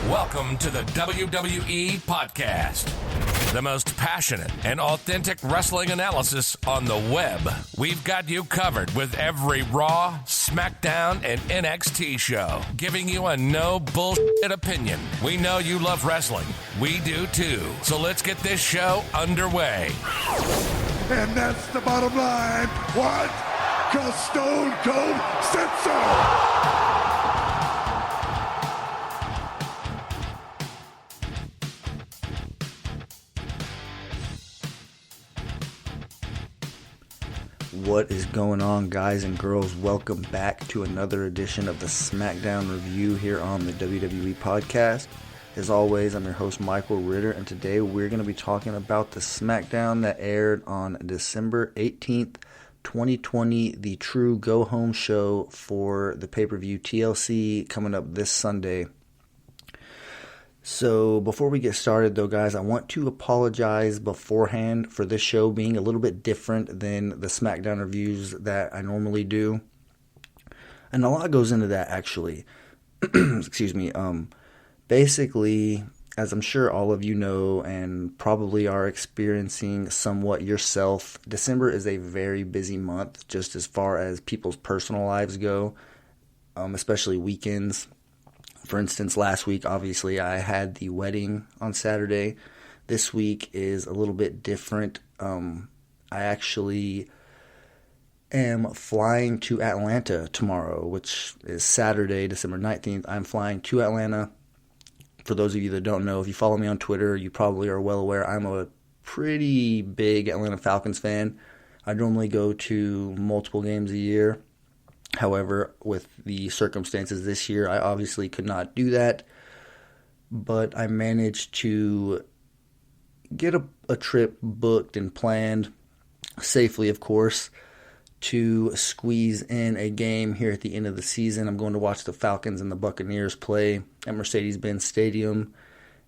Welcome to the WWE Podcast, the most passionate and authentic wrestling analysis on the web. We've got you covered with every Raw, SmackDown, and NXT show, giving you a no bullshit opinion. We know you love wrestling. We do too. So let's get this show underway. And that's the bottom line. What? 'Cause Stone Cold said so. What is going on, guys and girls? Welcome back to another edition of the SmackDown Review here on the WWE Podcast. As always, I'm your host, Michael Ritter, and today we're going to be talking about the SmackDown that aired on December 18th, 2020, the true go-home show for the pay-per-view TLC coming up this Sunday. So before we get started though, guys, I want to apologize beforehand for this show being a little bit different than the SmackDown reviews that I normally do. And a lot goes into that, actually. Excuse me. Basically, as I'm sure all of you know and probably are experiencing somewhat yourself, December is a very busy month just as far as people's personal lives go, especially weekends. For instance, last week, obviously, I had the wedding on Saturday. This week is a little bit different. I actually am flying to Atlanta tomorrow, which is Saturday, December 19th. I'm flying to Atlanta. For those of you that don't know, if you follow me on Twitter, you probably are well aware I'm a pretty big Atlanta Falcons fan. I normally go to multiple games a year. However, with the circumstances this year, I obviously could not do that. But I managed to get a trip booked and planned, safely of course, to squeeze in a game here at the end of the season. I'm going to watch the Falcons and the Buccaneers play at Mercedes-Benz Stadium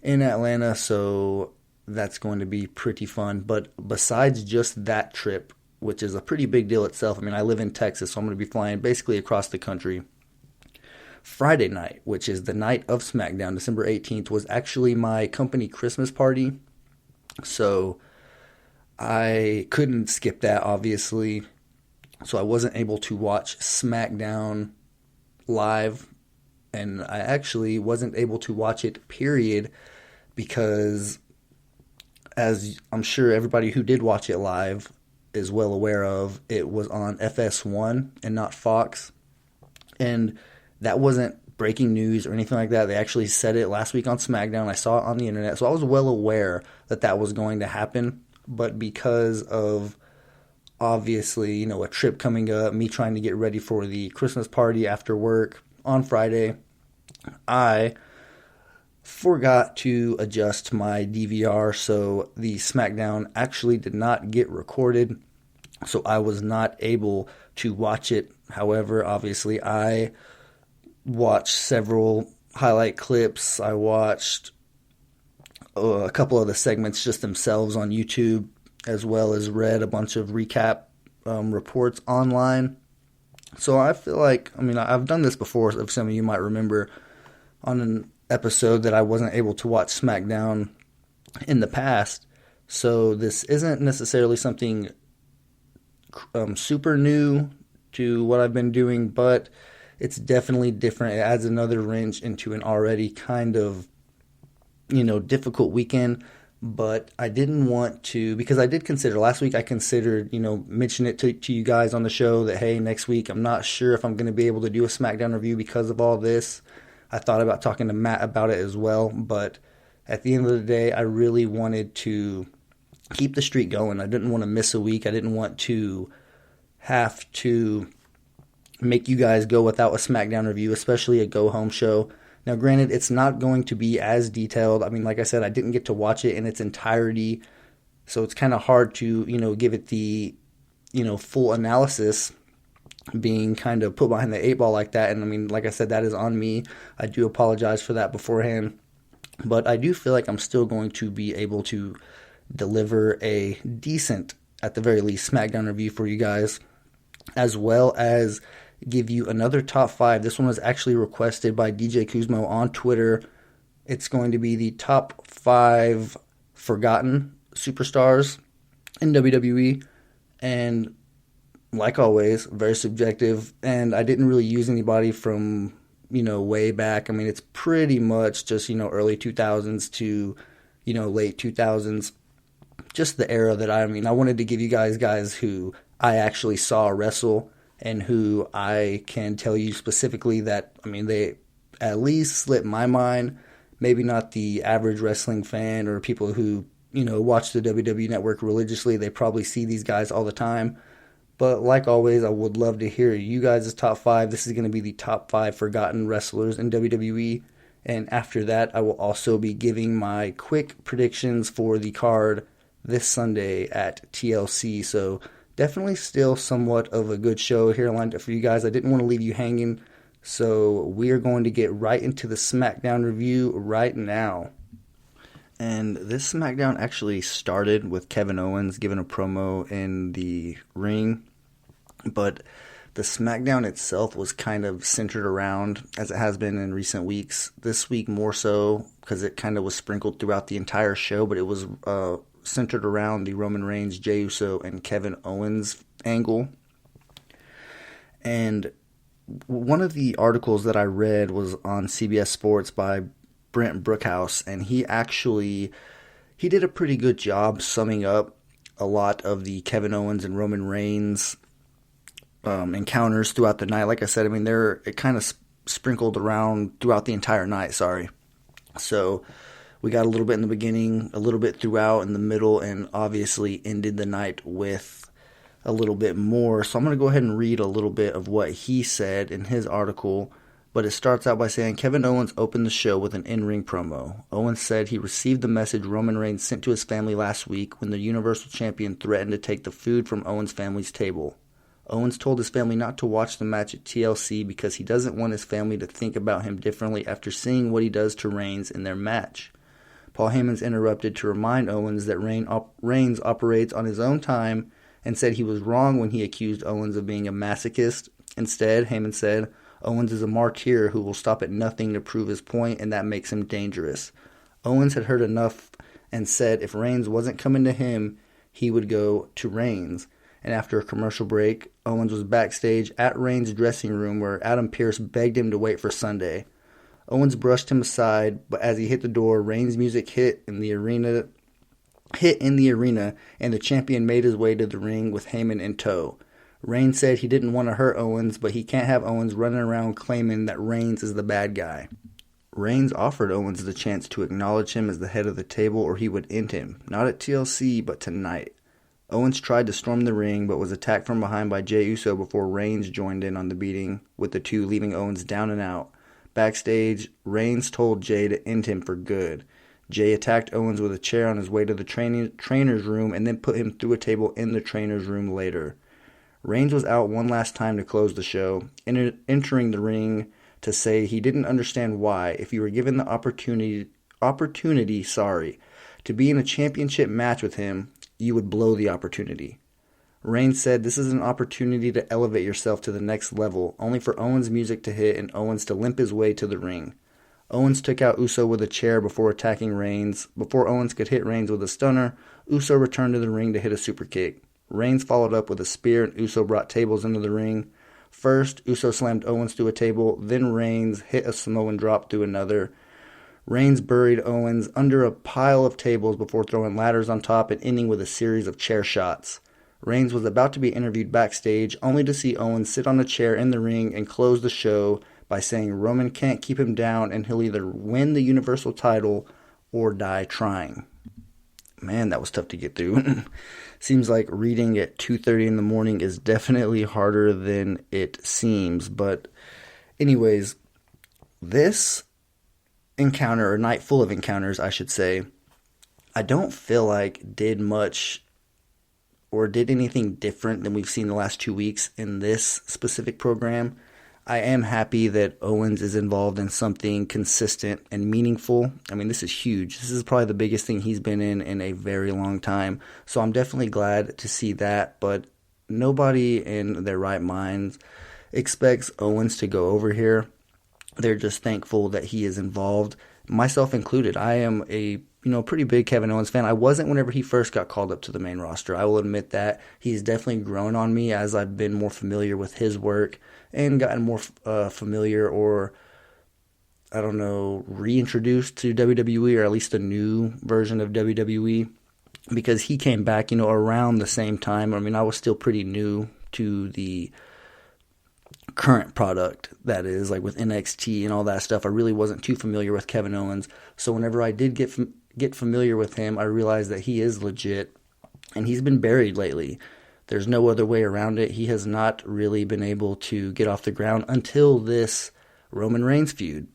in Atlanta, so that's going to be pretty fun. But besides just that trip, which is a pretty big deal itself. I mean, I live in Texas, so I'm going to be flying basically across the country. Friday night, which is the night of SmackDown, December 18th, was actually my company Christmas party. So I couldn't skip that, obviously. So I wasn't able to watch SmackDown live. And I actually wasn't able to watch it, period, because as I'm sure everybody who did watch it live is well aware of, it was on FS1 and not Fox. And that wasn't breaking news or anything like that. They actually said it last week on SmackDown. I saw it on the internet. So I was well aware that that was going to happen. But because of, obviously, a trip coming up, me trying to get ready for the Christmas party after work on Friday, I forgot to adjust my DVR, so the SmackDown actually did not get recorded, so I was not able to watch it. However, obviously, I watched several highlight clips. I watched a couple of the segments just themselves on YouTube, as well as read a bunch of recap reports online. So I feel like, I've done this before, if some of you might remember, on an episode that I wasn't able to watch SmackDown in the past. So this isn't necessarily something super new to what I've been doing, but it's definitely different. It adds another wrench into an already kind of, difficult weekend. But I didn't want to, because I did consider, last week I considered, mentioning it to you guys on the show that, hey, next week I'm not sure if I'm going to be able to do a SmackDown review because of all this. I thought about talking to Matt about it as well, but at the end of the day, I really wanted to keep the streak going. I didn't want to miss a week. I didn't want to have to make you guys go without a SmackDown review, especially a go-home show. Now, granted, it's not going to be as detailed. Like I said, I didn't get to watch it in its entirety, so it's kind of hard to, give it the, full analysis, being kind of put behind the eight ball like that. And like I said, that is on me. I do apologize for that beforehand. But I do feel like I'm still going to be able to deliver a decent, at the very least, SmackDown review for you guys, as well as give you another top 5. This one was actually requested by DJ Kuzmo on Twitter It's going to be the top 5 forgotten superstars in WWE. And like always, very subjective. And I didn't really use anybody from, way back. I mean, it's pretty much just, early 2000s to, late 2000s. Just the era that I wanted to give you guys who I actually saw wrestle and who I can tell you specifically that, they at least slipped my mind. Maybe not the average wrestling fan or people who, watch the WWE Network religiously. They probably see these guys all the time. But like always, I would love to hear you guys' top 5. This is going to be the top 5 forgotten wrestlers in WWE. And after that, I will also be giving my quick predictions for the card this Sunday at TLC. So definitely still somewhat of a good show here lined up for you guys. I didn't want to leave you hanging. So we are going to get right into the SmackDown review right now. And this SmackDown actually started with Kevin Owens giving a promo in the ring. But the SmackDown itself was kind of centered around, as it has been in recent weeks, this week more so, because it kind of was sprinkled throughout the entire show, but it was centered around the Roman Reigns, Jey Uso, and Kevin Owens angle. And one of the articles that I read was on CBS Sports by Brent Brookhouse, and he did a pretty good job summing up a lot of the Kevin Owens and Roman Reigns encounters throughout the night. Like I said, it kind of sprinkled around throughout the entire night, So we got a little bit in the beginning, a little bit throughout, in the middle, and obviously ended the night with a little bit more. So I'm going to go ahead and read a little bit of what he said in his article. But it starts out by saying, Kevin Owens opened the show with an in-ring promo. Owens said he received the message Roman Reigns sent to his family last week when the Universal Champion threatened to take the food from Owens' family's table. Owens told his family not to watch the match at TLC because he doesn't want his family to think about him differently after seeing what he does to Reigns in their match. Paul Heyman's interrupted to remind Owens that Reigns operates on his own time and said he was wrong when he accused Owens of being a masochist. Instead, Heyman said, Owens is a martyr who will stop at nothing to prove his point, and that makes him dangerous. Owens had heard enough and said if Reigns wasn't coming to him, he would go to Reigns. And after a commercial break, Owens was backstage at Reigns' dressing room where Adam Pearce begged him to wait for Sunday. Owens brushed him aside, but as he hit the door, Reigns' music hit in the arena, and the champion made his way to the ring with Heyman in tow. Reigns said he didn't want to hurt Owens, but he can't have Owens running around claiming that Reigns is the bad guy. Reigns offered Owens the chance to acknowledge him as the head of the table or he would end him, not at TLC, but tonight. Owens tried to storm the ring, but was attacked from behind by Jey Uso before Reigns joined in on the beating, with the two leaving Owens down and out. Backstage, Reigns told Jey to end him for good. Jey attacked Owens with a chair on his way to the trainer's room and then put him through a table in the trainer's room later. Reigns was out one last time to close the show, entering the ring to say he didn't understand why, if you were given the opportunity, to be in a championship match with him, you would blow the opportunity. Reigns said this is an opportunity to elevate yourself to the next level, only for Owens' music to hit and Owens to limp his way to the ring. Owens took out Uso with a chair before attacking Reigns. Before Owens could hit Reigns with a stunner, Uso returned to the ring to hit a super kick. Reigns followed up with a spear and Uso brought tables into the ring. First, Uso slammed Owens through a table, then Reigns hit a Samoan drop through another. Reigns buried Owens under a pile of tables before throwing ladders on top and ending with a series of chair shots. Reigns was about to be interviewed backstage, only to see Owens sit on a chair in the ring and close the show by saying Roman can't keep him down and he'll either win the Universal title or die trying. Man, that was tough to get through. Seems like reading at 2:30 in the morning is definitely harder than it seems. But anyways, this encounter, or night full of encounters, I should say, I don't feel like did much or did anything different than we've seen the last 2 weeks in this specific program. I am happy that Owens is involved in something consistent and meaningful. I mean, this is huge. This is probably the biggest thing he's been in a very long time. So I'm definitely glad to see that. But nobody in their right minds expects Owens to go over here. They're just thankful that he is involved. myself included. I am a pretty big Kevin Owens fan. I wasn't whenever he first got called up to the main roster. I will admit that. He's definitely grown on me as I've been more familiar with his work and gotten more familiar, or I don't know, reintroduced to WWE, or at least a new version of WWE, because he came back, around the same time. I mean, I was still pretty new to the current product, that is, like with NXT and all that stuff. I really wasn't too familiar with Kevin Owens. So whenever I did get familiar with him, I realized that he is legit, and he's been buried lately. There's no other way around it. He has not really been able to get off the ground until this Roman Reigns feud.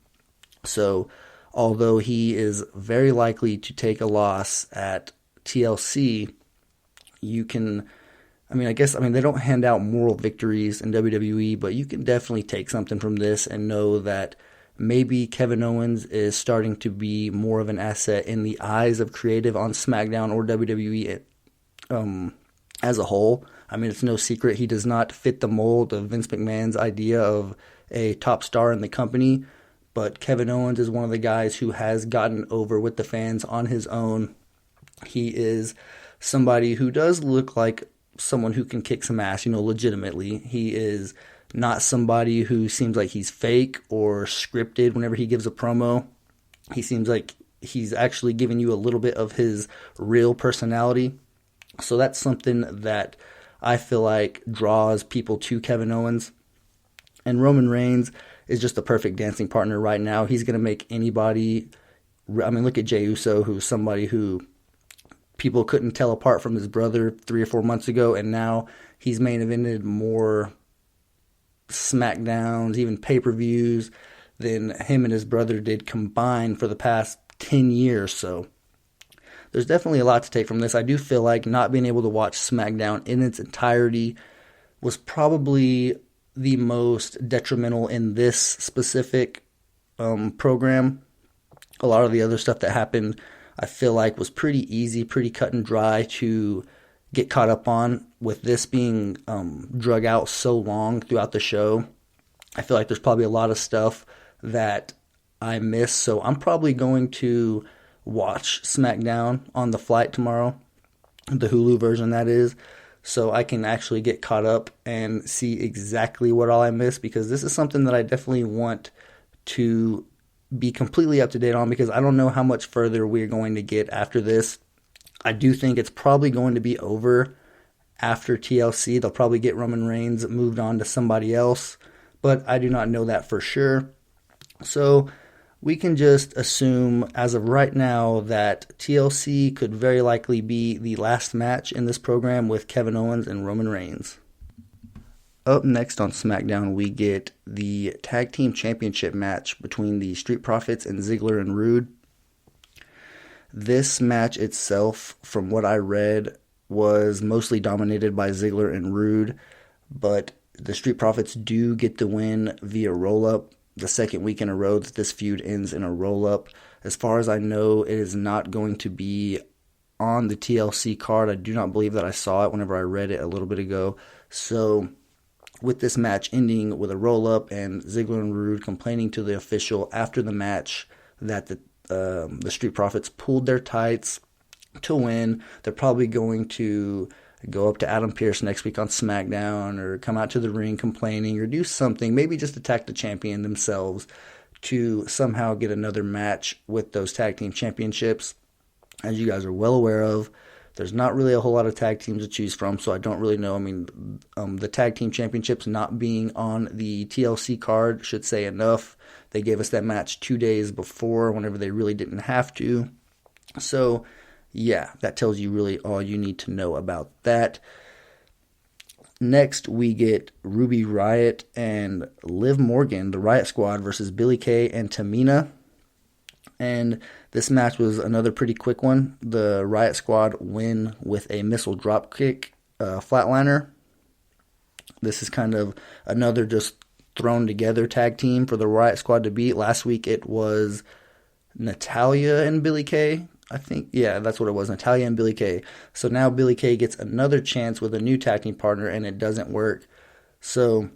So although he is very likely to take a loss at TLC, they don't hand out moral victories in WWE, but you can definitely take something from this and know that maybe Kevin Owens is starting to be more of an asset in the eyes of creative on SmackDown or WWE as a whole. I mean, it's no secret he does not fit the mold of Vince McMahon's idea of a top star in the company, but Kevin Owens is one of the guys who has gotten over with the fans on his own. He is somebody who does look like someone who can kick some ass, legitimately. He is not somebody who seems like he's fake or scripted whenever he gives a promo. He seems like he's actually giving you a little bit of his real personality. So that's something that I feel like draws people to Kevin Owens. And Roman Reigns is just the perfect dancing partner right now. He's going to make anybody... I mean, look at Jey Uso, who's somebody who people couldn't tell apart from his brother 3 or 4 months ago, and now he's main evented more SmackDowns, even pay-per-views, than him and his brother did combined for the past 10 years. So there's definitely a lot to take from this. I do feel like not being able to watch SmackDown in its entirety was probably the most detrimental in this specific program. A lot of the other stuff that happened, I feel like, was pretty easy, pretty cut and dry to get caught up on. With this being drug out so long throughout the show, I feel like there's probably a lot of stuff that I missed. So I'm probably going to watch SmackDown on the flight tomorrow, the Hulu version that is, so I can actually get caught up and see exactly what all I missed, because this is something that I definitely want to be completely up to date on, because I don't know how much further we're going to get after this. I do think it's probably going to be over after TLC. They'll probably get Roman Reigns moved on to somebody else, but I do not know that for sure. So we can just assume as of right now that TLC could very likely be the last match in this program with Kevin Owens and Roman Reigns. Up next on SmackDown, we get the Tag Team Championship match between the Street Profits and Ziggler and Rude. This match itself, from what I read, was mostly dominated by Ziggler and Rude, but the Street Profits do get the win via roll-up. The second week in a row that this feud ends in a roll-up. As far as I know, it is not going to be on the TLC card. I do not believe that I saw it whenever I read it a little bit ago. So with this match ending with a roll-up and Ziggler and Rude complaining to the official after the match that the Street Profits pulled their tights to win, they're probably going to go up to Adam Pearce next week on SmackDown, or come out to the ring complaining, or do something, maybe just attack the champion themselves to somehow get another match with those tag team championships. As you guys are well aware of, there's not really a whole lot of tag teams to choose from, so I don't really know. I mean, the tag team championships not being on the TLC card should say enough. They gave us that match 2 days before, whenever they really didn't have to. So yeah, that tells you really all you need to know about that. Next, we get Ruby Riott and Liv Morgan, the Riott Squad, versus Billie Kay and Tamina. And this match was another pretty quick one. The Riott Squad win with a missile dropkick flatliner. This is kind of another just thrown together tag team for the Riott Squad to beat. Last week it was Natalya and Billie Kay. I think, yeah, that's what it was, Natalya and Billie Kay. So now Billie Kay gets another chance with a new tag team partner, and it doesn't work. So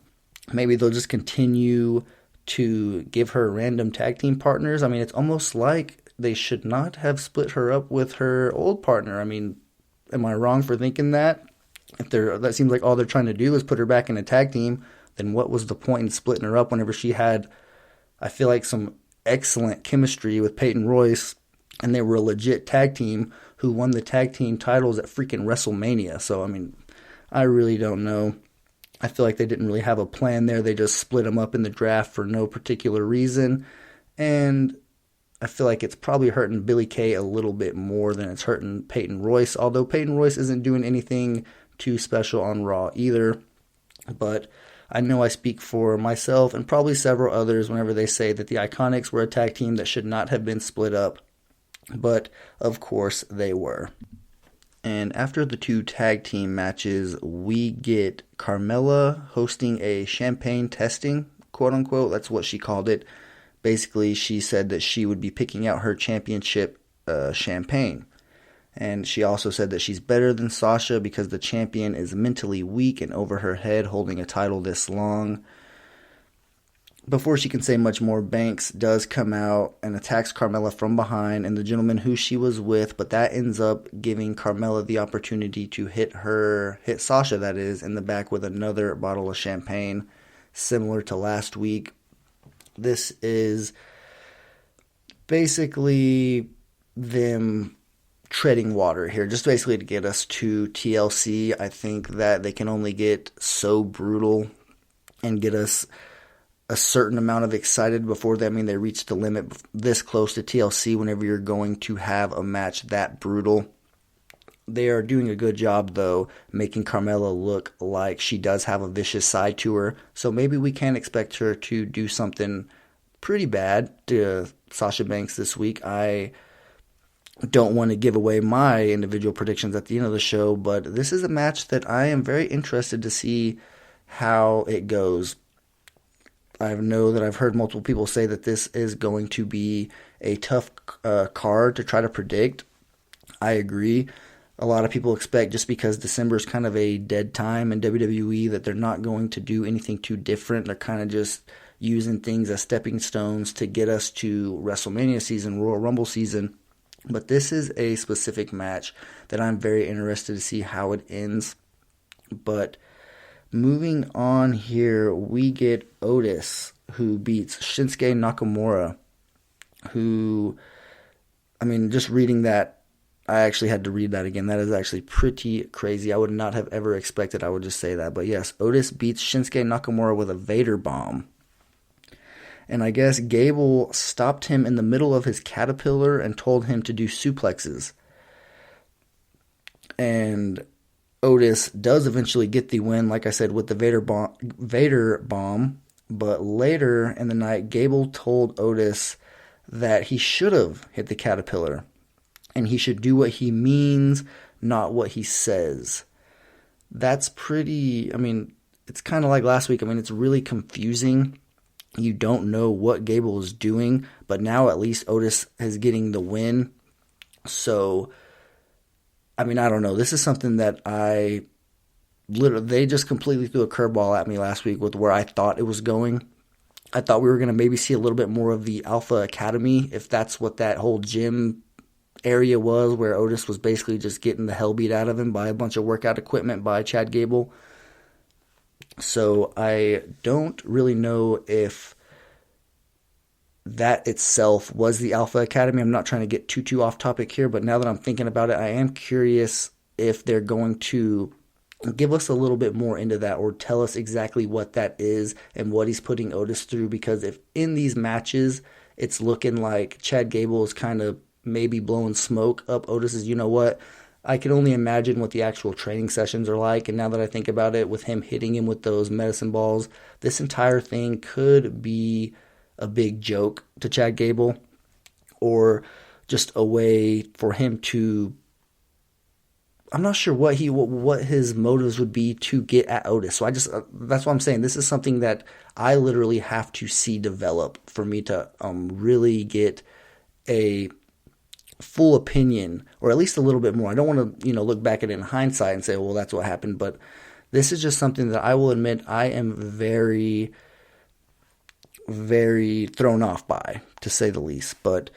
maybe they'll just continue to give her random tag team partners. I mean, it's almost like they should not have split her up with her old partner. I mean, am I wrong for thinking that? If that seems like all they're trying to do is put her back in a tag team, then what was the point in splitting her up whenever she had, I feel like, some excellent chemistry with Peyton Royce, and they were a legit tag team who won the tag team titles at freaking WrestleMania. So, I mean, I really don't know. I feel like they didn't really have a plan there. They just split them up in the draft for no particular reason. And I feel like it's probably hurting Billie Kay a little bit more than it's hurting Peyton Royce, although Peyton Royce isn't doing anything too special on Raw either. But I know I speak for myself and probably several others whenever they say that the Iconics were a tag team that should not have been split up. But, of course, they were. And after the 2 tag team matches, we get Carmella hosting a champagne testing, quote-unquote. That's what she called it. Basically, she said that she would be picking out her championship champagne. And she also said that she's better than Sasha because the champion is mentally weak and over her head holding a title this long. Before she can say much more, Banks does come out and attacks Carmella from behind and the gentleman who she was with, but that ends up giving Carmella the opportunity to hit Sasha, that is, in the back with another bottle of champagne, similar to last week. This is basically them treading water here, just basically to get us to TLC. I think that they can only get so brutal and get us a certain amount of excited before they reach the limit this close to TLC whenever you're going to have a match that brutal. They are doing a good job, though, making Carmella look like she does have a vicious side to her. So maybe we can expect her to do something pretty bad to Sasha Banks this week. I don't want to give away my individual predictions at the end of the show, but this is a match that I am very interested to see how it goes. I know that I've heard multiple people say that this is going to be a tough card to try to predict. I agree. A lot of people expect, just because December is kind of a dead time in WWE, that they're not going to do anything too different. They're kind of just using things as stepping stones to get us to WrestleMania season, Royal Rumble season. But this is a specific match that I'm very interested to see how it ends. But moving on here, we get Otis, who beats Shinsuke Nakamura, who, just reading that, I actually had to read that again. That is actually pretty crazy. I would not have ever expected I would just say that. But yes, Otis beats Shinsuke Nakamura with a Vader bomb. And I guess Gable stopped him in the middle of his caterpillar and told him to do suplexes. And Otis does eventually get the win, like I said, with the Vader bomb. But later in the night, Gable told Otis that he should have hit the caterpillar. And he should do what he means, not what he says. That's pretty, it's kind of like last week. It's really confusing. You don't know what Gable is doing, but now at least Otis is getting the win. So, I don't know. This is something that they just completely threw a curveball at me last week with where I thought it was going. I thought we were going to maybe see a little bit more of the Alpha Academy, if that's what that whole gym area was, where Otis was basically just getting the hell beat out of him by a bunch of workout equipment by Chad Gable. So I don't really know if that itself was the Alpha Academy. I'm not trying to get too off topic here, but now that I'm thinking about it, I am curious if they're going to give us a little bit more into that, or tell us exactly what that is and what he's putting Otis through. Because if in these matches it's looking like Chad Gable is kind of maybe blowing smoke up Otis's, I can only imagine what the actual training sessions are like. And now that I think about it, with him hitting him with those medicine balls, this entire thing could be a big joke to Chad Gable, or just a way for him to, I'm not sure what his motives would be to get at Otis. So that's why I'm saying this is something that I literally have to see develop for me to really get a full opinion, or at least a little bit more. I don't want to, look back at it in hindsight and say, well, that's what happened. But this is just something that I will admit I am very very thrown off by, to say the least. But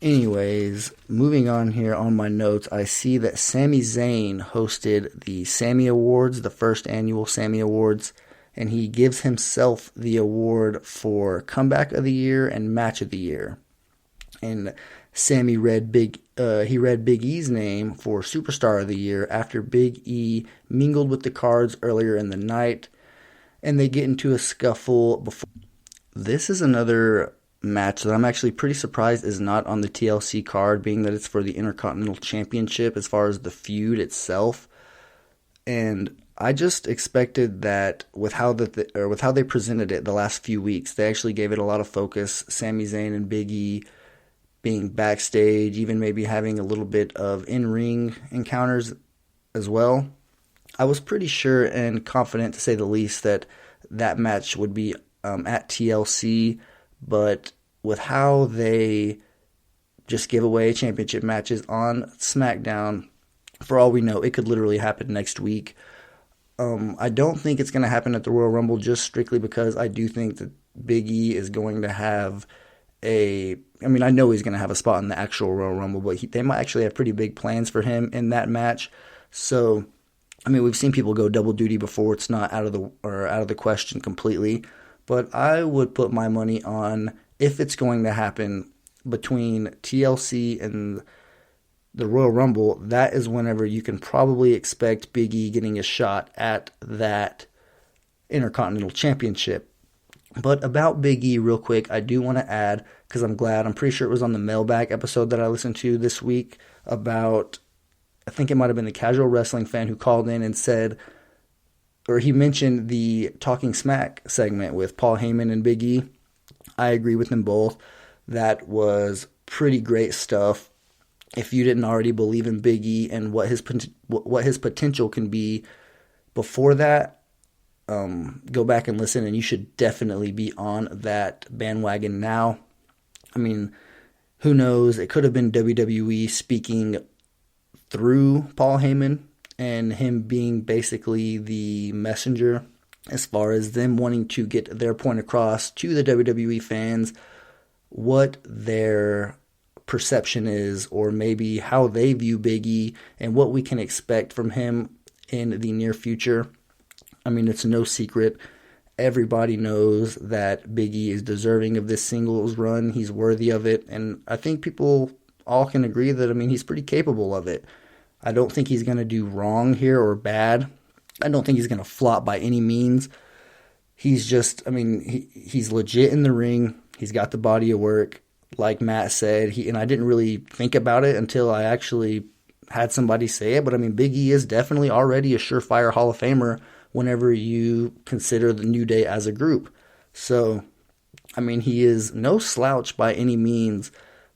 anyways, moving on here on my notes, I see that Sami Zayn hosted the Sammy Awards, the first annual Sammy Awards, and he gives himself the award for Comeback of the Year and Match of the Year. And Sammy read Big E's name for Superstar of the Year after Big E mingled with the cards earlier in the night, and they get into a scuffle before. This is another match that I'm actually pretty surprised is not on the TLC card, being that it's for the Intercontinental Championship as far as the feud itself. And I just expected that with how they presented it the last few weeks, they actually gave it a lot of focus. Sami Zayn and Big E being backstage, even maybe having a little bit of in-ring encounters as well. I was pretty sure and confident, to say the least, that match would be at TLC, but with how they just give away championship matches on SmackDown, for all we know, it could literally happen next week. I don't think it's going to happen at the Royal Rumble, just strictly because I do think that Big E is going to have I know he's going to have a spot in the actual Royal Rumble, but they might actually have pretty big plans for him in that match. So, we've seen people go double duty before. It's not out of the question completely. But I would put my money on, if it's going to happen between TLC and the Royal Rumble, that is whenever you can probably expect Big E getting a shot at that Intercontinental Championship. But about Big E, real quick, I do want to add, because I'm pretty sure it was on the mailbag episode that I listened to this week, about, I think it might have been the Casual Wrestling Fan who called in and said, or he mentioned the Talking Smack segment with Paul Heyman and Big E. I agree with them both. That was pretty great stuff. If you didn't already believe in Big E and what his potential can be before that, go back and listen, and you should definitely be on that bandwagon now. Who knows? It could have been WWE speaking through Paul Heyman and him being basically the messenger as far as them wanting to get their point across to the WWE fans, what their perception is, or maybe how they view Big E and what we can expect from him in the near future. It's no secret. Everybody knows that Big E is deserving of this singles run. He's worthy of it. And I think people all can agree that, he's pretty capable of it. I don't think he's going to do wrong here or bad. I don't think he's going to flop by any means. He's just, he's legit in the ring. He's got the body of work. Like Matt said, and I didn't really think about it until I actually had somebody say it, but Big E is definitely already a surefire Hall of Famer whenever you consider the New Day as a group. So, he is no slouch by any means,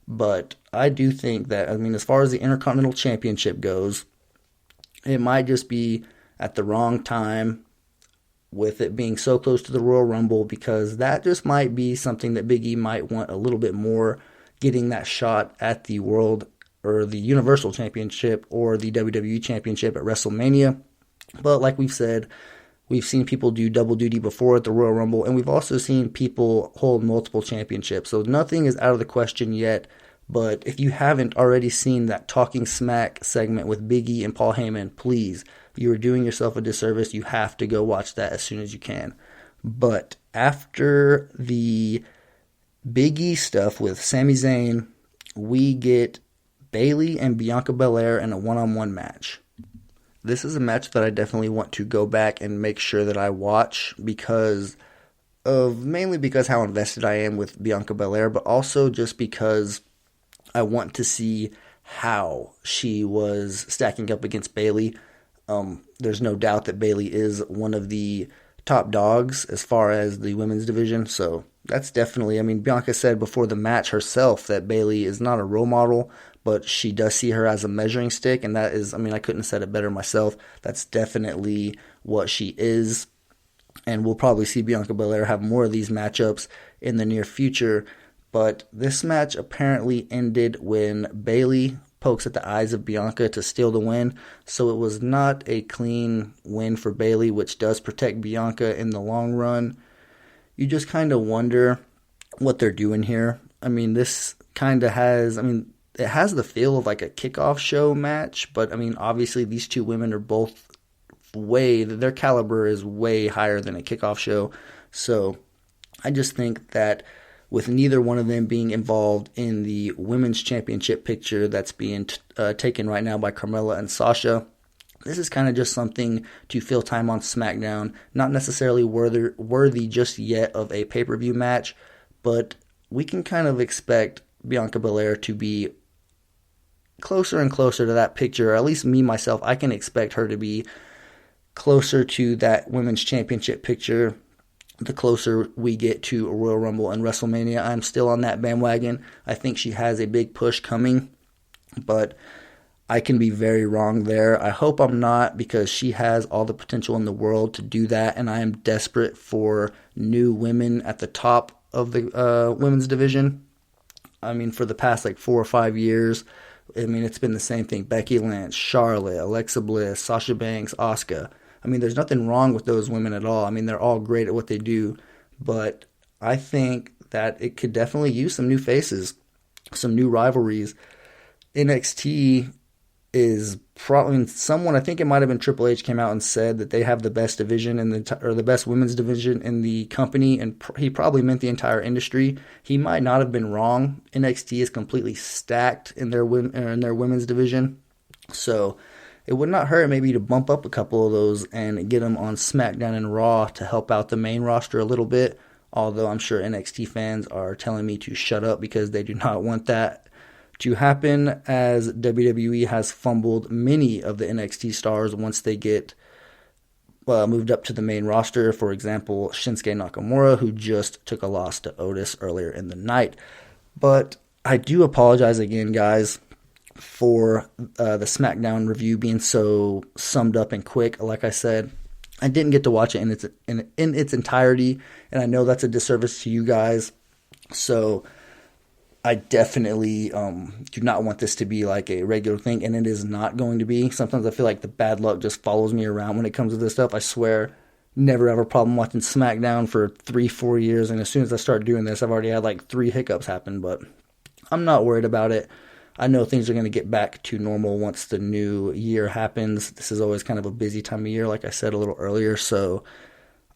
but I do think that, as far as the Intercontinental Championship goes, it might just be at the wrong time with it being so close to the Royal Rumble, because that just might be something that Big E might want a little bit more, getting that shot at the World or the Universal Championship or the WWE Championship at WrestleMania. But like we've said, we've seen people do double duty before at the Royal Rumble, and we've also seen people hold multiple championships. So nothing is out of the question yet. But if you haven't already seen that Talking Smack segment with Big E and Paul Heyman, please, you are doing yourself a disservice. You have to go watch that as soon as you can. But after the Big E stuff with Sami Zayn, we get Bayley and Bianca Belair in a one-on-one match. This is a match that I definitely want to go back and make sure that I watch, mainly because how invested I am with Bianca Belair, but also just because I want to see how she was stacking up against Bayley. There's no doubt that Bayley is one of the top dogs as far as the women's division, so that's definitely, Bianca said before the match herself that Bayley is not a role model, but she does see her as a measuring stick, and that is, I couldn't have said it better myself. That's definitely what she is, and we'll probably see Bianca Belair have more of these matchups in the near future. But this match apparently ended when Bayley pokes at the eyes of Bianca to steal the win. So it was not a clean win for Bayley, which does protect Bianca in the long run. You just kind of wonder what they're doing here. I mean, this kind of has, I mean, it has the feel of like a kickoff show match, but I mean, obviously these two women are both their caliber is way higher than a kickoff show. So I just think that with neither one of them being involved in the women's championship picture that's being taken right now by Carmella and Sasha, this is kind of just something to fill time on SmackDown. Not necessarily worthy just yet of a pay-per-view match, but we can kind of expect Bianca Belair to be closer and closer to that picture. Or at least me, myself, I can expect her to be closer to that women's championship picture the closer we get to Royal Rumble and WrestleMania. I'm still on that bandwagon. I think she has a big push coming, but I can be very wrong there. I hope I'm not, because she has all the potential in the world to do that, and I am desperate for new women at the top of the women's division. I mean, for the past like 4 or 5 years, I mean, it's been the same thing. Becky Lynch, Charlotte, Alexa Bliss, Sasha Banks, Asuka. I mean, there's nothing wrong with those women at all. I mean, they're all great at what they do, but I think that it could definitely use some new faces, some new rivalries. NXT is probably someone, I think it might have been Triple H, came out and said that they have the best division or the best women's division in the company, and he probably meant the entire industry. He might not have been wrong. NXT is completely stacked in their women's division, so it would not hurt maybe to bump up a couple of those and get them on SmackDown and Raw to help out the main roster a little bit. Although I'm sure NXT fans are telling me to shut up because they do not want that to happen, as WWE has fumbled many of the NXT stars once they get moved up to the main roster. For example, Shinsuke Nakamura, who just took a loss to Otis earlier in the night. But I do apologize again, guys, for the SmackDown review being so summed up and quick. Like I said, I didn't get to watch it in its entirety, and I know that's a disservice to you guys. So I definitely do not want this to be like a regular thing, and it is not going to be. Sometimes I feel like the bad luck just follows me around when it comes to this stuff. I swear, never have a problem watching SmackDown for 3-4 years, and as soon as I start doing this, I've already had like 3 hiccups happen, but I'm not worried about it. I know things are going to get back to normal once the new year happens. This is always kind of a busy time of year, like I said a little earlier, so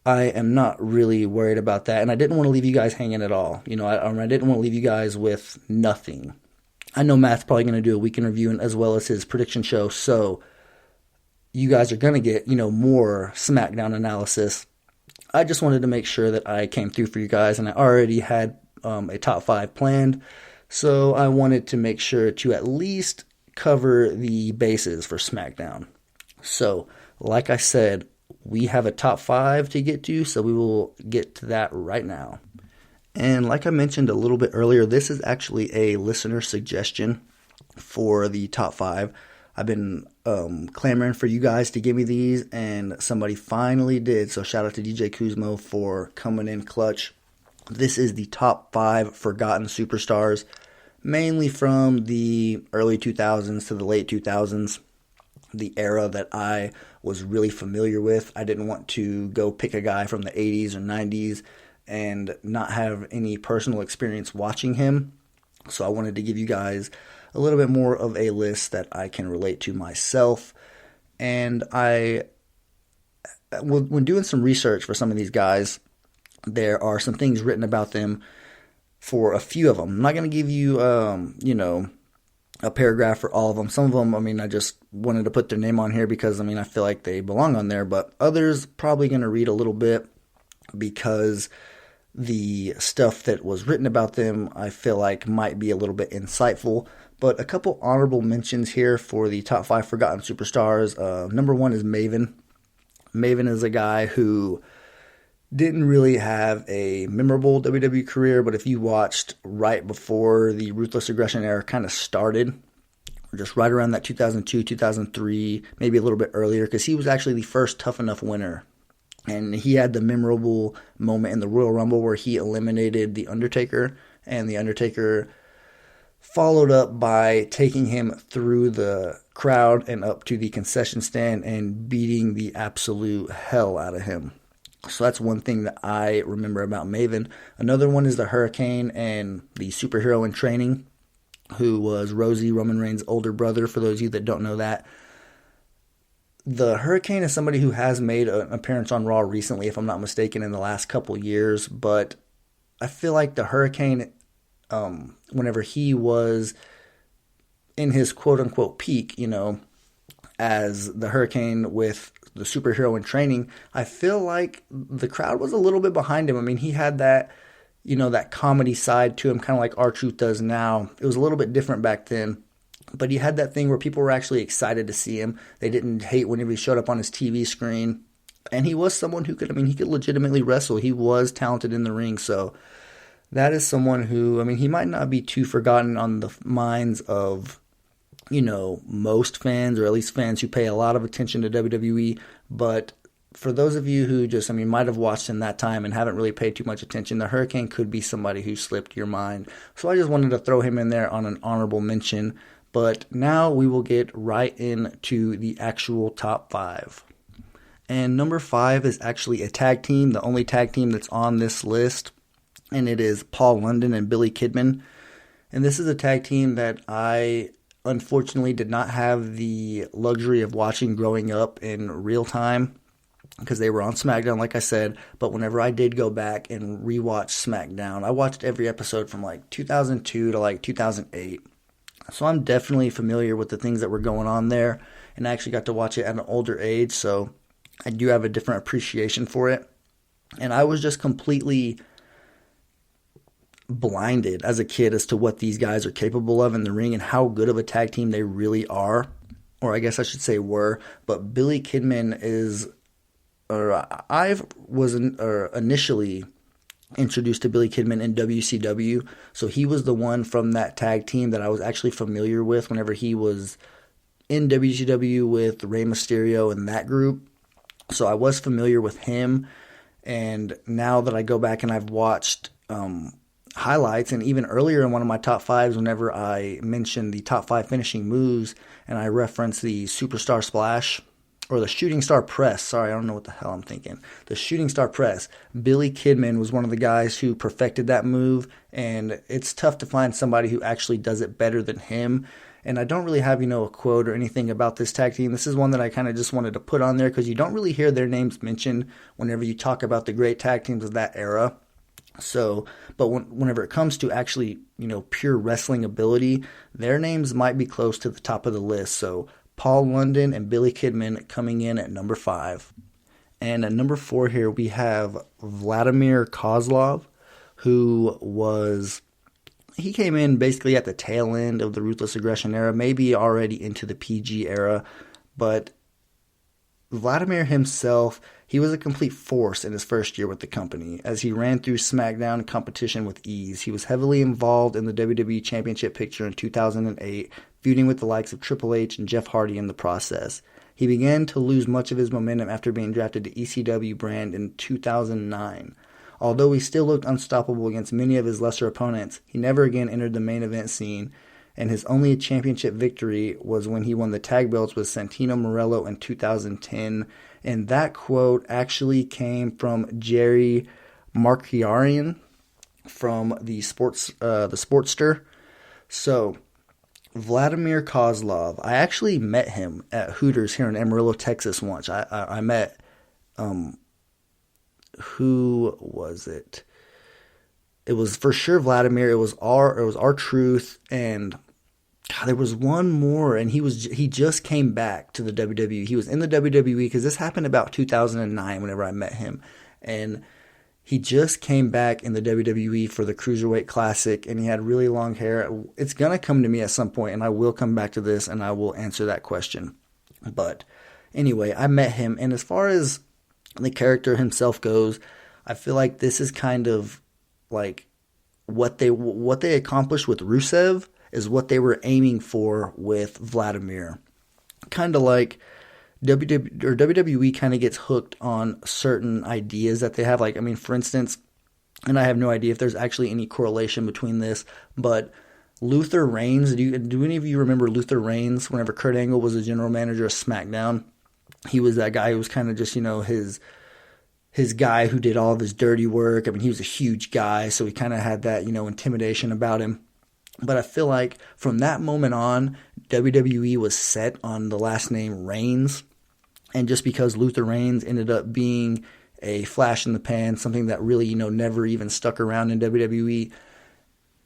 I am not really worried about that, and I didn't want to leave you guys hanging at all. You know, I didn't want to leave you guys with nothing. I know Matt's probably going to do a weekend review as well as his prediction show, so you guys are going to get, more SmackDown analysis. I just wanted to make sure that I came through for you guys, and I already had a top 5 planned, so I wanted to make sure to at least cover the bases for SmackDown. So, like I said, we have a top 5 to get to, so we will get to that right now. And like I mentioned a little bit earlier, this is actually a listener suggestion for the top 5. I've been clamoring for you guys to give me these, and somebody finally did. So shout out to DJ Kuzmo for coming in clutch. This is the top 5 forgotten superstars, mainly from the early 2000s to the late 2000s, the era that I was really familiar with. I didn't want to go pick a guy from the 80s or 90s and not have any personal experience watching him. So I wanted to give you guys a little bit more of a list that I can relate to myself. And when doing some research for some of these guys, there are some things written about them for a few of them. I'm not going to give you, a paragraph for all of them. Some of them, I just wanted to put their name on here because, I feel like they belong on there. But others, probably going to read a little bit because the stuff that was written about them, I feel like might be a little bit insightful. But a couple honorable mentions here for the top 5 forgotten superstars. Number 1 is Maven. Maven is a guy who didn't really have a memorable WWE career, but if you watched right before the Ruthless Aggression era kind of started, just right around that 2002, 2003, maybe a little bit earlier, because he was actually the first Tough Enough winner. And he had the memorable moment in the Royal Rumble where he eliminated The Undertaker, and The Undertaker followed up by taking him through the crowd and up to the concession stand and beating the absolute hell out of him. So that's one thing that I remember about Maven. Another one is the Hurricane and the superhero in training, who was Rosie, Roman Reigns' older brother, for those of you that don't know that. The Hurricane is somebody who has made an appearance on Raw recently, if I'm not mistaken, in the last couple years. But I feel like the Hurricane, whenever he was in his quote-unquote peak, as the Hurricane with the superhero in training, I feel like the crowd was a little bit behind him. I mean, he had that, that comedy side to him, kind of like R-Truth does now. It was a little bit different back then, but he had that thing where people were actually excited to see him. They didn't hate whenever he showed up on his TV screen. And he was someone who he could legitimately wrestle. He was talented in the ring. So that is someone who, he might not be too forgotten on the minds of, most fans, or at least fans who pay a lot of attention to WWE. But for those of you who just, might have watched in that time and haven't really paid too much attention, the Hurricane could be somebody who slipped your mind. So I just wanted to throw him in there on an honorable mention. But now we will get right into the actual top 5. And number 5 is actually a tag team, the only tag team that's on this list. And it is Paul London and Billy Kidman. And this is a tag team that I unfortunately did not have the luxury of watching growing up in real time, because they were on SmackDown, like I said. But whenever I did go back and rewatch SmackDown, I watched every episode from 2002 to 2008. So I'm definitely familiar with the things that were going on there, and I actually got to watch it at an older age, so I do have a different appreciation for it. And I was just completely blinded as a kid as to what these guys are capable of in the ring and how good of a tag team they really are, or I guess I should say were. But Billy Kidman was initially introduced to Billy Kidman in WCW, so he was the one from that tag team that I was actually familiar with whenever he was in WCW with Rey Mysterio and that group. So I was familiar with him, and now that I go back and I've watched highlights, and even earlier in one of my top 5s, whenever I mentioned the top 5 finishing moves and I referenced the Superstar Splash, or the Shooting Star Press. Sorry, I don't know what the hell I'm thinking. The Shooting Star Press. Billy Kidman was one of the guys who perfected that move, and it's tough to find somebody who actually does it better than him. And I don't really have, a quote or anything about this tag team. This is one that I kind of just wanted to put on there because you don't really hear their names mentioned whenever you talk about the great tag teams of that era. So, but whenever it comes to actually, pure wrestling ability, their names might be close to the top of the list. So Paul London and Billy Kidman coming in at number 5. And at number 4 here, we have Vladimir Kozlov, he came in basically at the tail end of the Ruthless Aggression era, maybe already into the PG era, but Vladimir himself, he was a complete force in his first year with the company, as he ran through SmackDown competition with ease. He was heavily involved in the WWE Championship picture in 2008, feuding with the likes of Triple H and Jeff Hardy in the process. He began to lose much of his momentum after being drafted to ECW brand in 2009. Although he still looked unstoppable against many of his lesser opponents, he never again entered the main event scene, and his only championship victory was when he won the tag belts with Santino Marello in 2010. And that quote actually came from Jerry Markiarian from the Sportster. So Vladimir Kozlov, I actually met him at Hooters here in Amarillo, Texas once. I met, who was it? It was for sure Vladimir. It was R-Truth, and God, there was one more, and he just came back to the WWE. He was in the WWE because this happened about 2009 whenever I met him, and he just came back in the WWE for the Cruiserweight Classic, and he had really long hair. It's gonna come to me at some point, and I will come back to this, and I will answer that question. But anyway, I met him, and as far as the character himself goes, I feel like this is kind of like what they accomplished with Rusev is what they were aiming for with Vladimir. Kind of like WWE kind of gets hooked on certain ideas that they have. Like, for instance, and I have no idea if there's actually any correlation between this, but Luther Reigns, do any of you remember Luther Reigns whenever Kurt Angle was the general manager of SmackDown? He was that guy who was kind of just, his guy who did all of his dirty work. I mean, he was a huge guy, so he kind of had that, intimidation about him. But I feel like from that moment on, WWE was set on the last name Reigns. And just because Luther Reigns ended up being a flash in the pan, something that really, never even stuck around in WWE,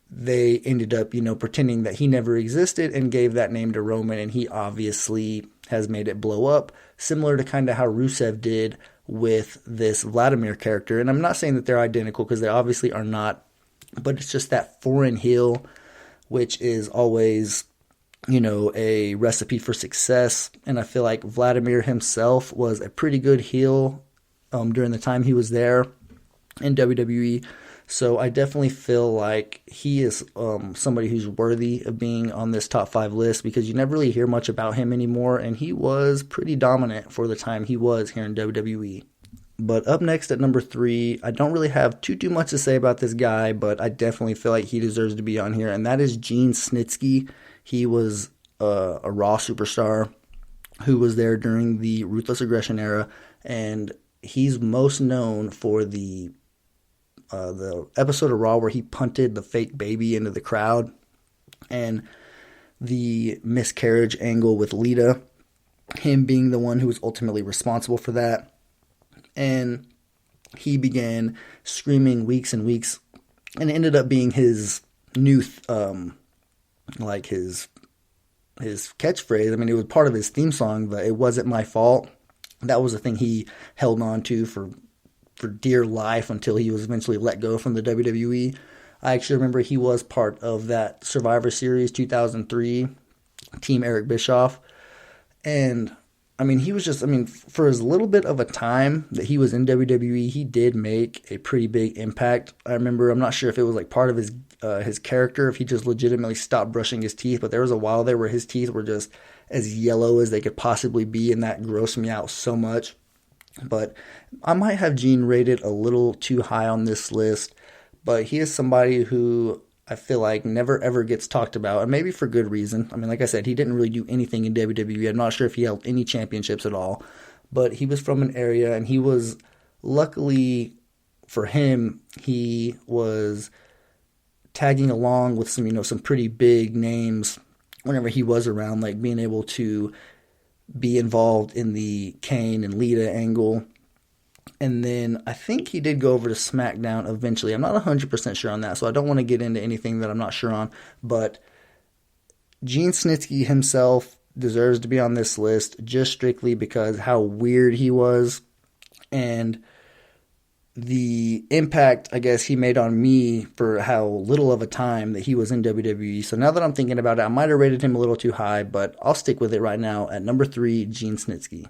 they ended up, pretending that he never existed and gave that name to Roman, and he obviously has made it blow up, similar to kind of how Rusev did with this Vladimir character. And I'm not saying that they're identical, because they obviously are not, but it's just that foreign heel, which is always, a recipe for success. And I feel like Vladimir himself was a pretty good heel during the time he was there in WWE. So I definitely feel like he is somebody who's worthy of being on this top 5 list, because you never really hear much about him anymore, and he was pretty dominant for the time he was here in WWE. But up next at number 3, I don't really have too much to say about this guy, but I definitely feel like he deserves to be on here, and that is Gene Snitsky. He was a Raw superstar who was there during the Ruthless Aggression era, and he's most known for the episode of Raw where he punted the fake baby into the crowd, and the miscarriage angle with Lita, him being the one who was ultimately responsible for that. And he began screaming weeks and weeks, and it ended up being his new, his catchphrase. I mean, it was part of his theme song, but it wasn't my fault. That was the thing he held on to for dear life until he was eventually let go from the WWE. I actually remember he was part of that Survivor Series 2003 Team Eric Bischoff. And I mean, he was just, for as little bit of a time that he was in WWE, he did make a pretty big impact. I remember, I'm not sure if it was like part of his character, if he just legitimately stopped brushing his teeth, but there was a while there where his teeth were just as yellow as they could possibly be, and that grossed me out so much. But I might have Gene rated a little too high on this list, but he is somebody who I feel like never ever gets talked about, and maybe for good reason. I mean, like I said, he didn't really do anything in WWE. I'm not sure if he held any championships at all, but he was from an area, and he was, luckily for him, he was tagging along with some pretty big names whenever he was around, like being able to be involved in the Kane and Lita angle. And then I think he did go over to SmackDown eventually. I'm not 100% sure on that, so I don't want to get into anything that I'm not sure on. But Gene Snitsky himself deserves to be on this list just strictly because how weird he was and the impact, I guess, he made on me for how little of a time that he was in WWE. So now that I'm thinking about it, I might have rated him a little too high, but I'll stick with it right now at number 3, Gene Snitsky.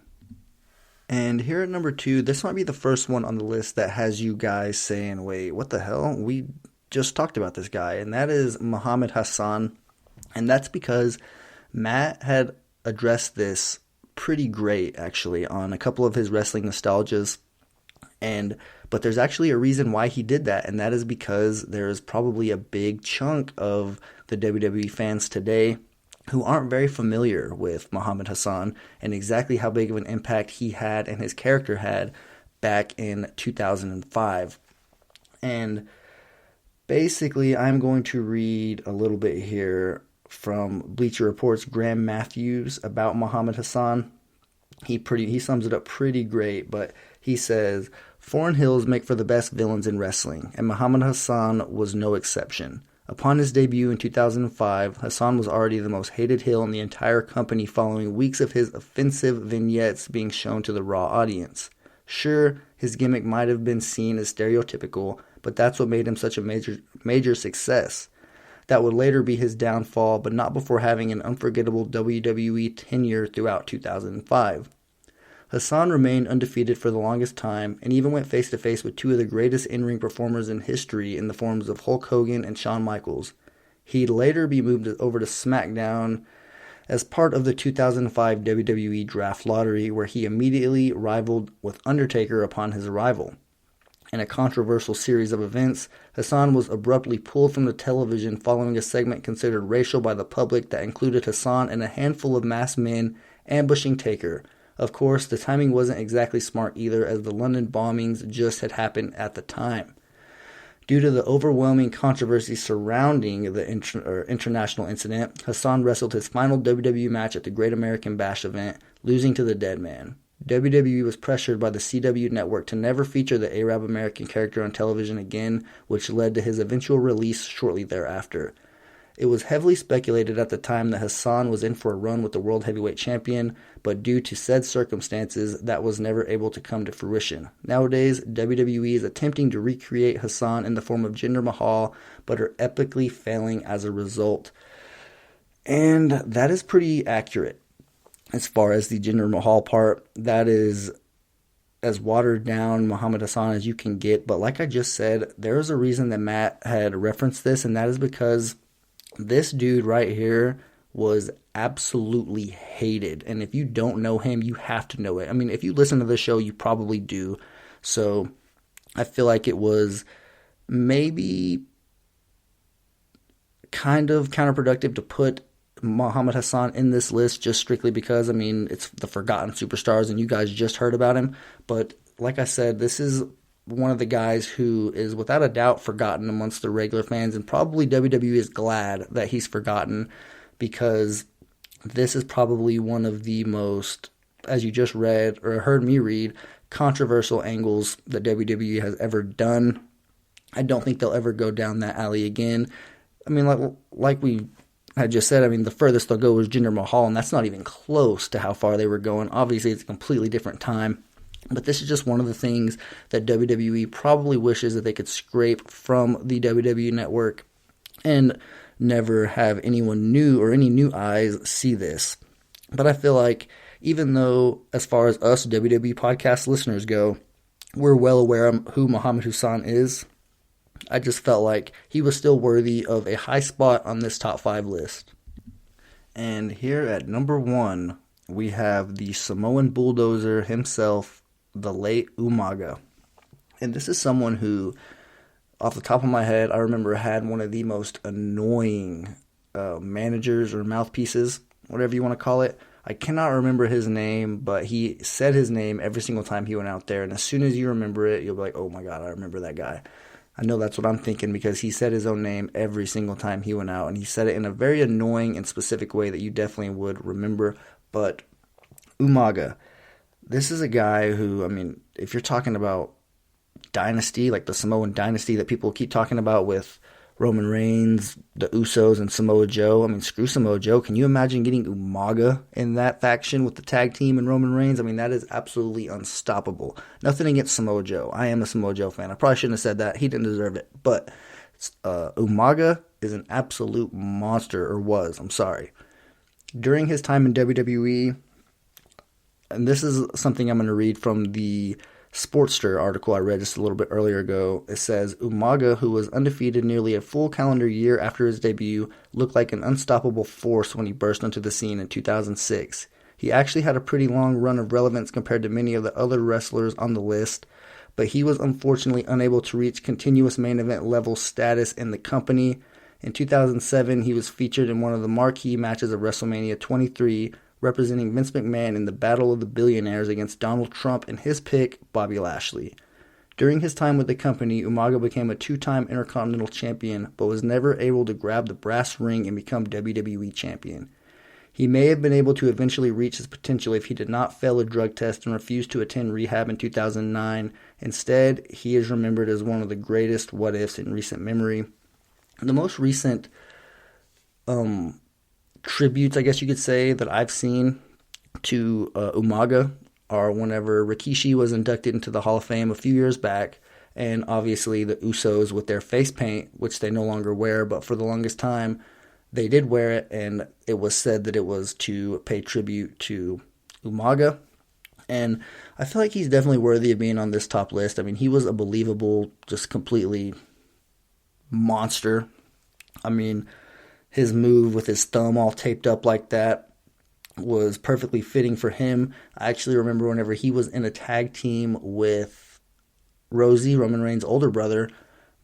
And here at number 2, this might be the first one on the list that has you guys saying, wait, what the hell? We just talked about this guy, and that is Muhammad Hassan. And that's because Matt had addressed this pretty great, actually, on a couple of his wrestling nostalgias. But there's actually a reason why he did that, and that is because there's probably a big chunk of the WWE fans today who aren't very familiar with Muhammad Hassan and exactly how big of an impact he had and his character had back in 2005. And basically, I'm going to read a little bit here from Bleacher Report's Graham Matthews about Muhammad Hassan. He sums it up pretty great, but he says, "Foreign heels make for the best villains in wrestling, and Muhammad Hassan was no exception. Upon his debut in 2005, Hassan was already the most hated heel in the entire company following weeks of his offensive vignettes being shown to the Raw audience. Sure, his gimmick might have been seen as stereotypical, but that's what made him such a major success. That would later be his downfall, but not before having an unforgettable WWE tenure throughout 2005. Hassan remained undefeated for the longest time and even went face-to-face with two of the greatest in-ring performers in history in the forms of Hulk Hogan and Shawn Michaels. He'd later be moved over to SmackDown as part of the 2005 WWE Draft Lottery, where he immediately rivaled with Undertaker upon his arrival. In a controversial series of events, Hassan was abruptly pulled from the television following a segment considered racial by the public that included Hassan and a handful of masked men ambushing Taker. Of course, the timing wasn't exactly smart either, as the London bombings just had happened at the time. Due to the overwhelming controversy surrounding the international incident, Hassan wrestled his final WWE match at the Great American Bash event, losing to the Dead Man. WWE was pressured by the CW network to never feature the Arab American character on television again, which led to his eventual release shortly thereafter. It was heavily speculated at the time that Hassan was in for a run with the World Heavyweight Champion, but due to said circumstances, that was never able to come to fruition. Nowadays, WWE is attempting to recreate Hassan in the form of Jinder Mahal, but are epically failing as a result. And that is pretty accurate. As far as the Jinder Mahal part, that is as watered down Muhammad Hassan as you can get. But like I just said, there is a reason that Matt had referenced this, and that is because this dude right here was absolutely hated. And if you don't know him, you have to know it. I mean, if you listen to the show, you probably do. So I feel like it was maybe kind of counterproductive to put Muhammad Hassan in this list just strictly because, I mean, it's the forgotten superstars and you guys just heard about him. But like I said, this is one of the guys who is without a doubt forgotten amongst the regular fans, and probably WWE is glad that he's forgotten, because this is probably one of the most, as you just read or heard me read, controversial angles that WWE has ever done. I don't think they'll ever go down that alley again. I mean, like we had just said, I mean, the furthest they'll go was Jinder Mahal, and that's not even close to how far they were going. Obviously, it's a completely different time. But this is just one of the things that WWE probably wishes that they could scrape from the WWE network and never have anyone new or any new eyes see this. But I feel like even though, as far as us WWE podcast listeners go, we're well aware of who Muhammad Hassan is, I just felt like he was still worthy of a high spot on this top 5 list. And here at number 1, we have the Samoan bulldozer himself, the late Umaga. And this is someone who, off the top of my head, I remember had one of the most annoying managers or mouthpieces, whatever you want to call it. I cannot remember his name, but he said his name every single time he went out there. And as soon as you remember it, you'll be like, oh my God, I remember that guy. I know that's what I'm thinking, because he said his own name every single time he went out. And he said it in a very annoying and specific way that you definitely would remember. But Umaga, this is a guy who, I mean, if you're talking about dynasty, like the Samoan dynasty that people keep talking about with Roman Reigns, the Usos, and Samoa Joe. I mean, screw Samoa Joe. Can you imagine getting Umaga in that faction with the tag team and Roman Reigns? I mean, that is absolutely unstoppable. Nothing against Samoa Joe. I am a Samoa Joe fan. I probably shouldn't have said that. He didn't deserve it. But Umaga is an absolute monster, or was. I'm sorry. During his time in WWE, and this is something I'm going to read from the Sportster article I read just a little bit earlier ago. It says, Umaga, who was undefeated nearly a full calendar year after his debut, looked like an unstoppable force when he burst onto the scene in 2006. He actually had a pretty long run of relevance compared to many of the other wrestlers on the list, but he was unfortunately unable to reach continuous main event level status in the company. In 2007, he was featured in one of the marquee matches of WrestleMania 23, representing Vince McMahon in the Battle of the Billionaires against Donald Trump and his pick, Bobby Lashley. During his time with the company, Umaga became a 2-time Intercontinental Champion, but was never able to grab the brass ring and become WWE Champion. He may have been able to eventually reach his potential if he did not fail a drug test and refuse to attend rehab in 2009. Instead, he is remembered as one of the greatest what-ifs in recent memory. The most recent tributes, I guess you could say, that I've seen to Umaga are whenever Rikishi was inducted into the Hall of Fame a few years back, and obviously the Usos with their face paint, which they no longer wear, but for the longest time they did wear it, and it was said that it was to pay tribute to Umaga. And I feel like he's definitely worthy of being on this top list. I mean, he was a believable, just completely monster. I mean, his move with his thumb all taped up like that was perfectly fitting for him. I actually remember whenever he was in a tag team with Rosie, Roman Reigns' older brother,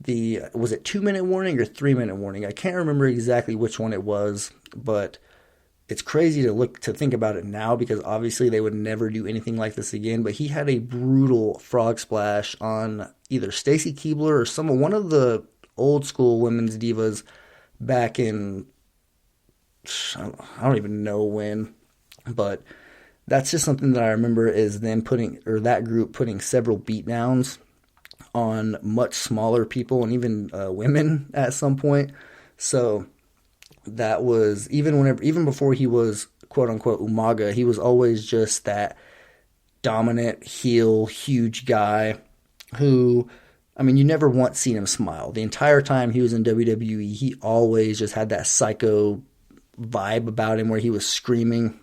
was it 2-minute warning or 3-minute warning? I can't remember exactly which one it was, but it's crazy to think about it now because obviously they would never do anything like this again. But he had a brutal frog splash on either Stacy Keibler or one of the old school women's divas back in, I don't even know when, but that's just something that I remember is them that group putting several beatdowns on much smaller people and even women at some point. So that was even before he was quote unquote Umaga, he was always just that dominant heel, huge guy who, I mean, you never once seen him smile. The entire time he was in WWE, he always just had that psycho vibe about him where he was screaming.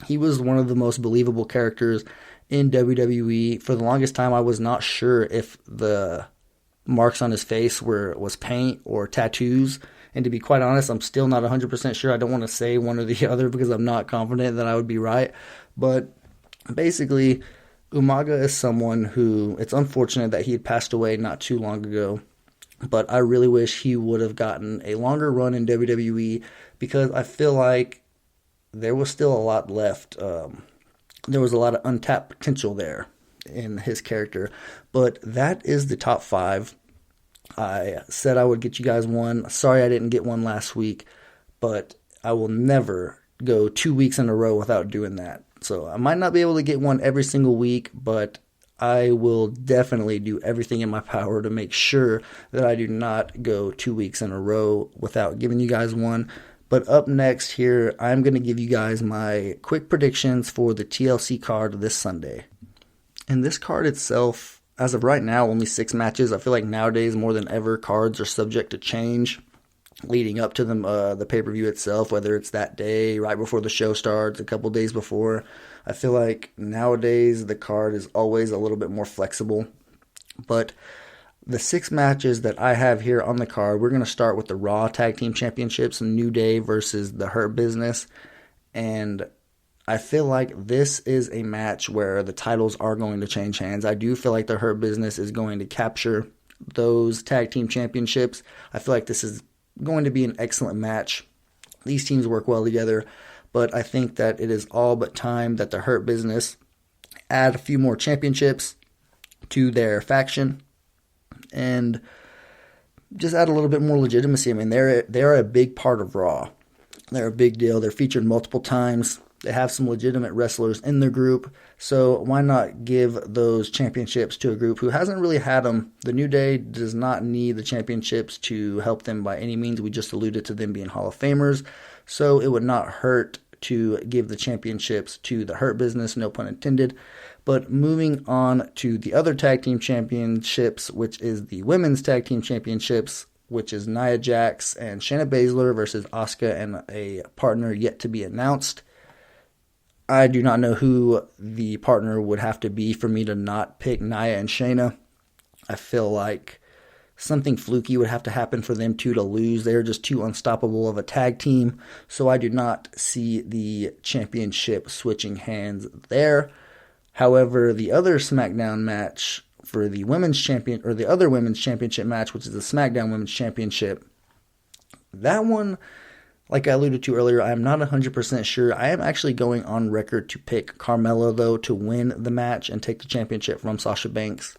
He was one of the most believable characters in WWE. For the longest time, I was not sure if the marks on his face was paint or tattoos. And to be quite honest, I'm still not 100% sure. I don't want to say one or the other because I'm not confident that I would be right. But basically, Umaga is someone who, it's unfortunate that he had passed away not too long ago. But I really wish he would have gotten a longer run in WWE because I feel like there was still a lot left. There was a lot of untapped potential there in his character. But that is the top 5. I said I would get you guys one. Sorry I didn't get one last week, but I will never go 2 weeks in a row without doing that. So I might not be able to get one every single week, but I will definitely do everything in my power to make sure that I do not go 2 weeks in a row without giving you guys one. But up next here, I'm going to give you guys my quick predictions for the TLC card this Sunday. And this card itself, as of right now, only 6 matches. I feel like nowadays, more than ever, cards are subject to change leading up to the pay-per-view itself, whether it's that day, right before the show starts, a couple days before. I feel like nowadays the card is always a little bit more flexible. But the 6 matches that I have here on the card, we're going to start with the Raw Tag Team Championships, New Day versus the Hurt Business. And I feel like this is a match where the titles are going to change hands. I do feel like the Hurt Business is going to capture those tag team championships. I feel like this is going to be an excellent match. These teams work well together, but I think that it is all but time that the Hurt Business add a few more championships to their faction and just add a little bit more legitimacy. I mean, they're a big part of Raw. They're a big deal. They're featured multiple times. They have some legitimate wrestlers in their group, so why not give those championships to a group who hasn't really had them? The New Day does not need the championships to help them by any means. We just alluded to them being Hall of Famers, so it would not hurt to give the championships to the Hurt Business, no pun intended. But moving on to the other tag team championships, which is the Women's Tag Team Championships, which is Nia Jax and Shayna Baszler versus Asuka and a partner yet to be announced. I do not know who the partner would have to be for me to not pick Nia and Shayna. I feel like something fluky would have to happen for them two to lose. They're just too unstoppable of a tag team. So I do not see the championship switching hands there. However, the other SmackDown match for the women's champion, or the other women's championship match, which is the SmackDown Women's Championship, that one, like I alluded to earlier, I am not 100% sure. I am actually going on record to pick Carmella, though, to win the match and take the championship from Sasha Banks.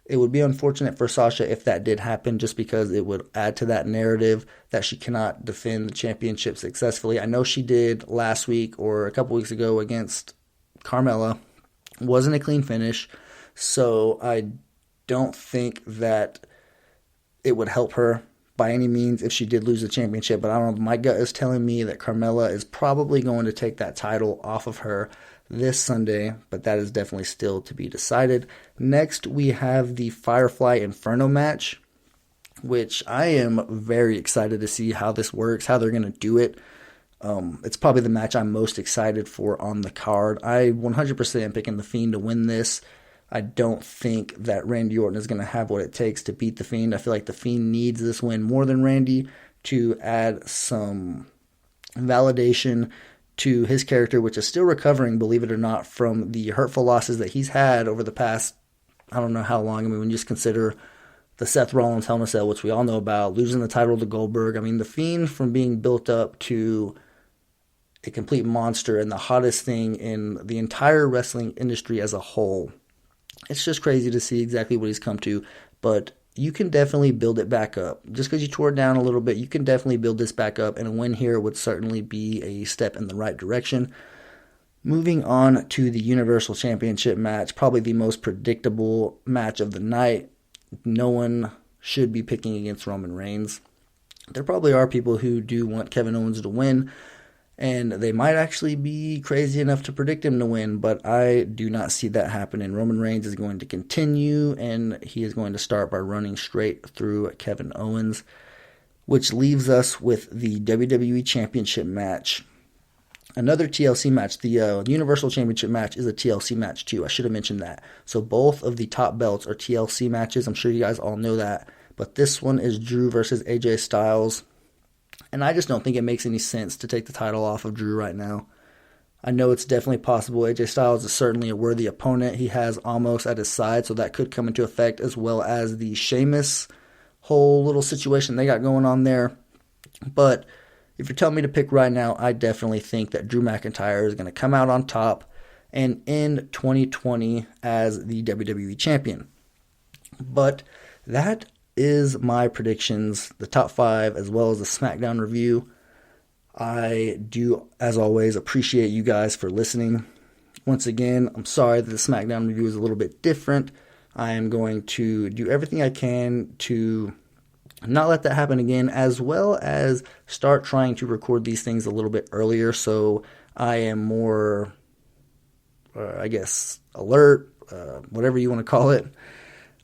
It would be unfortunate for Sasha if that did happen, just because it would add to that narrative that she cannot defend the championship successfully. I know she did last week or a couple weeks ago against Carmella. Wasn't a clean finish, so I don't think that it would help her by any means if she did lose the championship. But I don't know, my gut is telling me that Carmella is probably going to take that title off of her this Sunday, but that is definitely still to be decided. Next, we have the Firefly Inferno match, which I am very excited to see how this works, how they're going to do it. It's probably the match I'm most excited for on the card. I 100% am picking The Fiend to win this. I don't think that Randy Orton is going to have what it takes to beat The Fiend. I feel like The Fiend needs this win more than Randy to add some validation to his character, which is still recovering, believe it or not, from the hurtful losses that he's had over the past, I don't know how long. I mean, when you just consider the Seth Rollins Hell in a Cell, which we all know about, losing the title to Goldberg. I mean, The Fiend, from being built up to a complete monster and the hottest thing in the entire wrestling industry as a whole. It's just crazy to see exactly what he's come to, but you can definitely build it back up. Just because you tore it down a little bit, you can definitely build this back up, and a win here would certainly be a step in the right direction. Moving on to the Universal Championship match, probably the most predictable match of the night. No one should be picking against Roman Reigns. There probably are people who do want Kevin Owens to win, and they might actually be crazy enough to predict him to win, but I do not see that happening. Roman Reigns is going to continue, and he is going to start by running straight through Kevin Owens, which leaves us with the WWE Championship match. Another TLC match. The Universal Championship match is a TLC match too. I should have mentioned that. So both of the top belts are TLC matches. I'm sure you guys all know that. But this one is Drew versus AJ Styles. And I just don't think it makes any sense to take the title off of Drew right now. I know it's definitely possible. AJ Styles is certainly a worthy opponent. He has Almost at his side, so that could come into effect, as well as the Sheamus whole little situation they got going on there. But if you're telling me to pick right now, I definitely think that Drew McIntyre is going to come out on top and end 2020 as the WWE Champion. But that is my predictions, the top 5, as well as the SmackDown review. I do, as always, appreciate you guys for listening. Once again, I'm sorry that the SmackDown review is a little bit different. I am going to do everything I can to not let that happen again, as well as start trying to record these things a little bit earlier so I am more, alert, whatever you want to call it.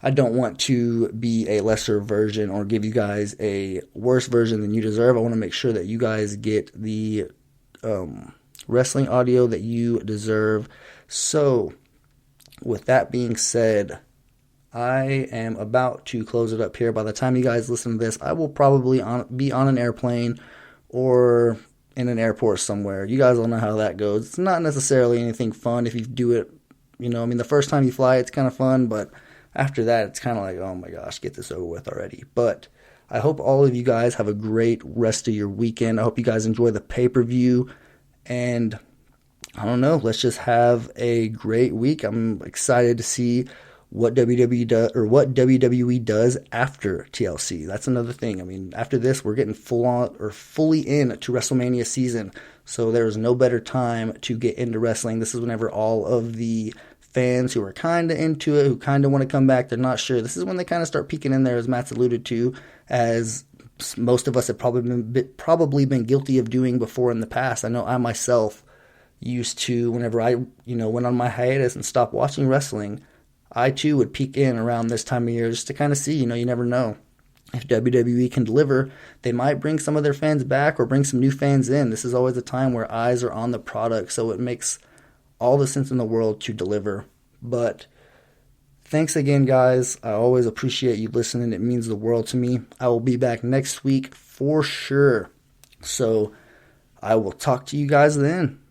I don't want to be a lesser version or give you guys a worse version than you deserve. I want to make sure that you guys get the wrestling audio that you deserve. So, with that being said, I am about to close it up here. By the time you guys listen to this, I will probably be on an airplane or in an airport somewhere. You guys all know how that goes. It's not necessarily anything fun if you do it, the first time you fly, it's kind of fun, but after that, it's kind of like, oh my gosh, get this over with already. But I hope all of you guys have a great rest of your weekend. I hope you guys enjoy the pay-per-view. And I don't know, let's just have a great week. I'm excited to see what WWE does after TLC. That's another thing. I mean, after this, we're getting fully into WrestleMania season. So there's no better time to get into wrestling. This is whenever all of the fans who are kind of into it, who kind of want to come back, they're not sure. This is when they kind of start peeking in there, as Matt's alluded to, as most of us have probably been guilty of doing before in the past. I know I myself used to, whenever I went on my hiatus and stopped watching wrestling, I too would peek in around this time of year just to kind of see, you never know. If WWE can deliver, they might bring some of their fans back or bring some new fans in. This is always a time where eyes are on the product, so it makes all the sense in the world to deliver. But thanks again, guys. I always appreciate you listening. It means the world to me. I will be back next week for sure. So I will talk to you guys then.